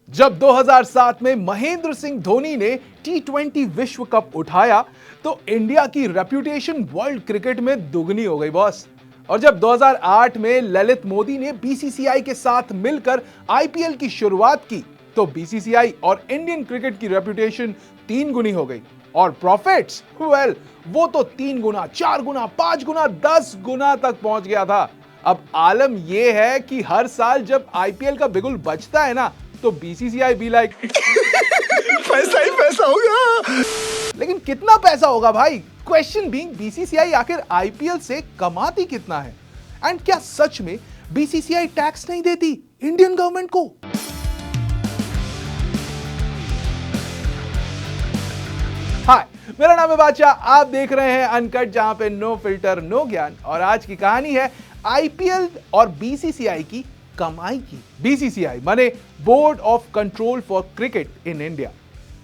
जब 2007 में महेंद्र सिंह धोनी ने T20 विश्व कप उठाया तो इंडिया की रेप्यूटेशन वर्ल्ड क्रिकेट में दुगनी हो गई बॉस। और जब 2008 में ललित मोदी ने बीसीसीआई के साथ मिलकर आईपीएल की शुरुआत की तो बीसीसीआई और इंडियन क्रिकेट की रेप्यूटेशन 3 गुनी हो गई। और प्रॉफिट्स वो तो 3 गुना, 4 गुना, 5 गुना, 10 गुना तक पहुंच गया था। अब आलम यह है कि हर साल जब आईपीएल का बिगुल बजता है ना तो बीसीसीआई भी लाइक पैसा ही पैसा होगा। लेकिन कितना पैसा होगा भाई? क्वेश्चन बीइंग बीसीसीआई आखिर आईपीएल से कमाती कितना है? एंड क्या सच में बीसीसीआई टैक्स नहीं देती इंडियन गवर्नमेंट को? हाय, मेरा नाम है बादशाह, आप देख रहे हैं अनकट, जहां पे नो फिल्टर नो ज्ञान। और आज की कहानी है आईपीएल और बीसीसीआई की कमाई की। बीसीसीआई माने board of control for cricket in India.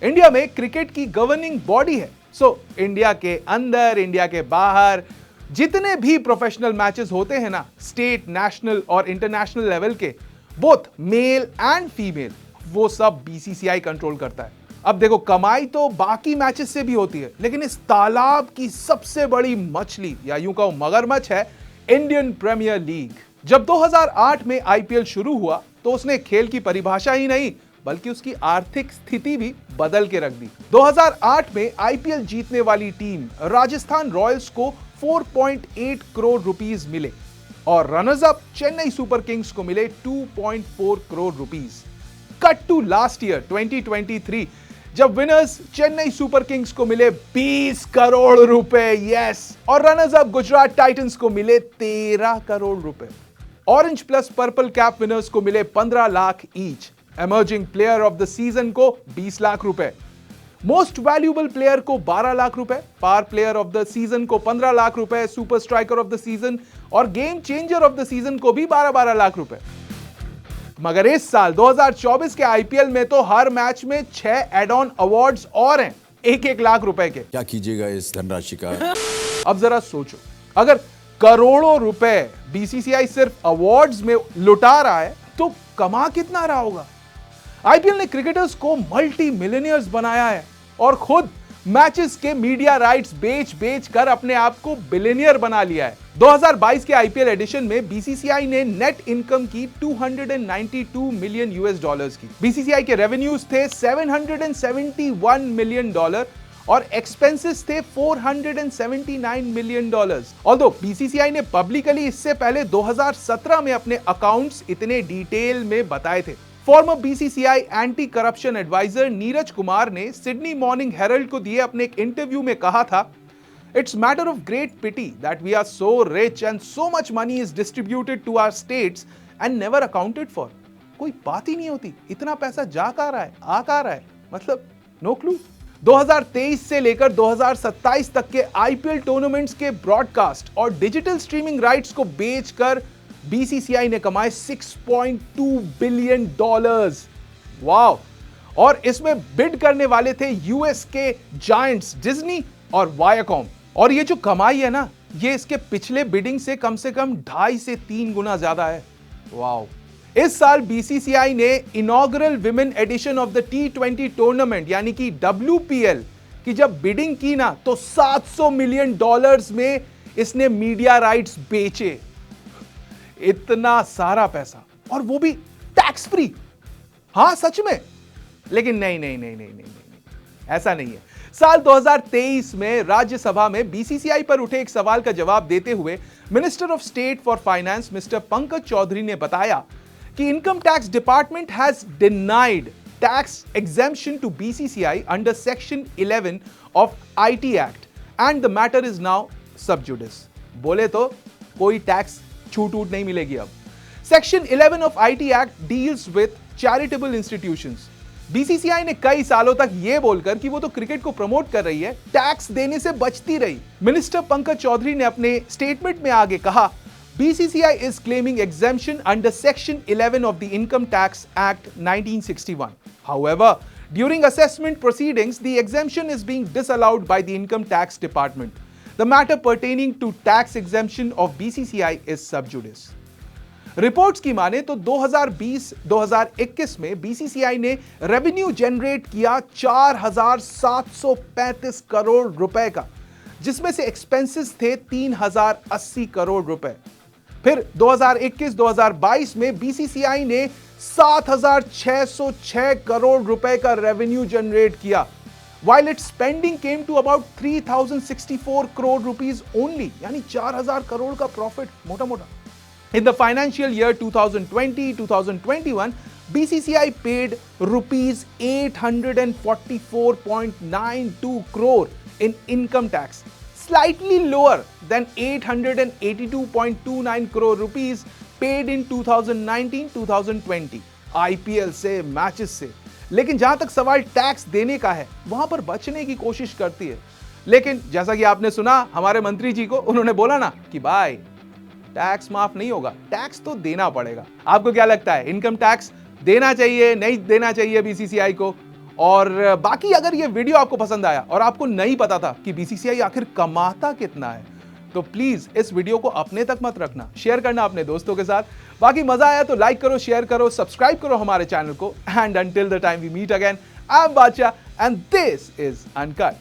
India में क्रिकेट की गवर्निंग बॉडी है। सो इंडिया के अंदर, इंडिया के बाहर जितने भी प्रोफेशनल मैचेस होते हैं ना, स्टेट, नेशनल और इंटरनेशनल लेवल के, बोथ मेल एंड फीमेल, वो सब बीसीसीआई कंट्रोल करता है। अब देखो, कमाई तो बाकी मैचेस से भी होती है, लेकिन इस तालाब की सबसे बड़ी मछली या यूं कहो मगरमच्छ है इंडियन प्रीमियर लीग। जब 2008 में आईपीएल शुरू हुआ तो उसने खेल की परिभाषा ही नहीं बल्कि उसकी आर्थिक स्थिति भी बदल के रख दी। 2008 में आईपीएल जीतने वाली टीम राजस्थान रॉयल्स को 4.8 करोड़ रुपीस मिले और runners up Chennai Super Kings को मिले 2.4 crore rupees. Cut to last year 2023, जब विनर्स चेन्नई सुपर किंग्स को मिले 20 करोड़ रुपए, यस, और रनर्स अप गुजरात टाइटंस को मिले 13 करोड़ रुपए। Orange plus purple cap winners को मिले 15 lakh each. Emerging player of the season को 20 लाख रुपए, मोस्ट वैल्यूएबल प्लेयर को 12 लाख रुपए, पार प्लेयर ऑफ द सीजन को 15 लाख रुपए, super striker of the season और game changer of the season को भी 12-12 लाख रुपए। मगर इस साल 2024 के आईपीएल में तो हर मैच में 6 एड ऑन अवार्ड्स और हैं 1-1 लाख रुपए के। क्या कीजिएगा इस धनराशि का? अब जरा सोचो, अगर करोड़ों रुपए बीसीसीआई सिर्फ अवार्ड्स में लुटा रहा है तो कमा कितना रहा होगा? आईपीएल ने क्रिकेटर्स को मल्टी मिलियनियर्स बनाया है और खुद मैचेस के मीडिया राइट्स बेच कर अपने आप को बिलियनियर बना लिया है। 2022 के आईपीएल एडिशन में बीसीसीआई ने नेट इनकम की 292 मिलियन यूएस डॉलर्स की। बीसीसीआई के रेवेन्यूज थे 771 मिलियन डॉलर और एक्सपेंसेस थे 479 मिलियन डॉलर्स। ऑल्दो बीसीसीआई ने पब्लिकली इससे पहले 2017 में अपने अकाउंट्स इतने डिटेल में बताए थे। Former BCCI anti corruption adviser Neeraj Kumar ने सिडनी मॉर्निंग हेरल्ड को दिए अपने एक इंटरव्यू में कहा था, it's matter of great pity that we are so rich and so much money is distributed to our states and never accounted for. कोई बात ही नहीं होती, इतना पैसा जा कहां रहा है, आ कहां रहा है, मतलब नो क्लू। 2023 से लेकर 2027 तक के आईपीएल टूर्नामेंट्स के ब्रॉडकास्ट और डिजिटल स्ट्रीमिंग राइट्स को बेचकर बीसीसीआई ने कमाए 6.2 बिलियन डॉलर्स। वाओ! और इसमें बिड करने वाले थे यूएस के जायंट्स डिज्नी और वायाकॉम। और ये जो कमाई है ना, ये इसके पिछले बिडिंग से कम 2.5 से 3 गुना ज्यादा है। वाओ! इस साल बीसीसीआई ने inaugural women edition of the T20 tournament यानी कि WPL की जब बिडिंग की ना तो 700 मिलियन डॉलर्स में इसने मीडिया राइट्स बेचे। इतना सारा पैसा, और वो भी टैक्स फ्री। हां, सच में। लेकिन नहीं, ऐसा नहीं है। साल 2023 में राज्यसभा में बीसीसीआई पर उठे एक सवाल का जवाब देते हुए minister of state for finance mister Pankaj Chaudhary ने बताया कि income tax department has denied tax exemption to BCCI under section 11 of IT act and the matter is now sub judice. बोले तो कोई टैक्स छूट नहीं मिलेगी। अब section 11 of IT act deals with charitable institutions. BCCI ने कई सालों तक यह बोलकर कि वो तो क्रिकेट को प्रमोट कर रही है, टैक्स देने से बचती रही। मिनिस्टर पंकज चौधरी ने अपने स्टेटमेंट में आगे कहा, BCCI is claiming exemption under section 11 of the income tax act 1961। However, during assessment proceedings the exemption is being disallowed by the income tax department. The matter pertaining to tax exemption of BCCI is sub judice. Reports की माने तो 2020-2021 में BCCI ने revenue generate किया 4,735 करोड़ रुपए का, जिसमें से एक्सपेंसेस थे 3,080 करोड़ रुपए। फिर 2021-2022 में बीसीसीआई ने 7,606 करोड़ रुपए का रेवेन्यू जनरेट किया, while its spending came to about 3,064 crore rupees only, यानी 4,000 करोड़ का प्रॉफिट मोटा मोटा। In the financial year 2020-2021, BCCI paid rupees 844.92 crore in income tax, slightly lower than 882.29 crore rupees paid in 2019-2020 IPL से, matches से। लेकिन जहां तक सवाल टैक्स देने का है, वहां पर बचने की कोशिश करती है। लेकिन जैसा कि आपने सुना हमारे मंत्री जी को, उन्होंने बोला ना कि भाई टैक्स माफ नहीं होगा, टैक्स तो देना पड़ेगा। आपको क्या लगता है, इनकम टैक्स देना चाहिए, नहीं देना चाहिए बीसीसीआई को? और बाकी अगर ये वीडियो आपको पसंद आया और आपको नहीं पता था कि बीसीसीआई आखिर कमाता कितना है, तो प्लीज इस वीडियो को अपने तक मत रखना, शेयर करना अपने दोस्तों के साथ। बाकी मजा आया तो लाइक करो, शेयर करो, सब्सक्राइब करो हमारे चैनल को। And until the time we meet again, I am Badshah and this is uncut.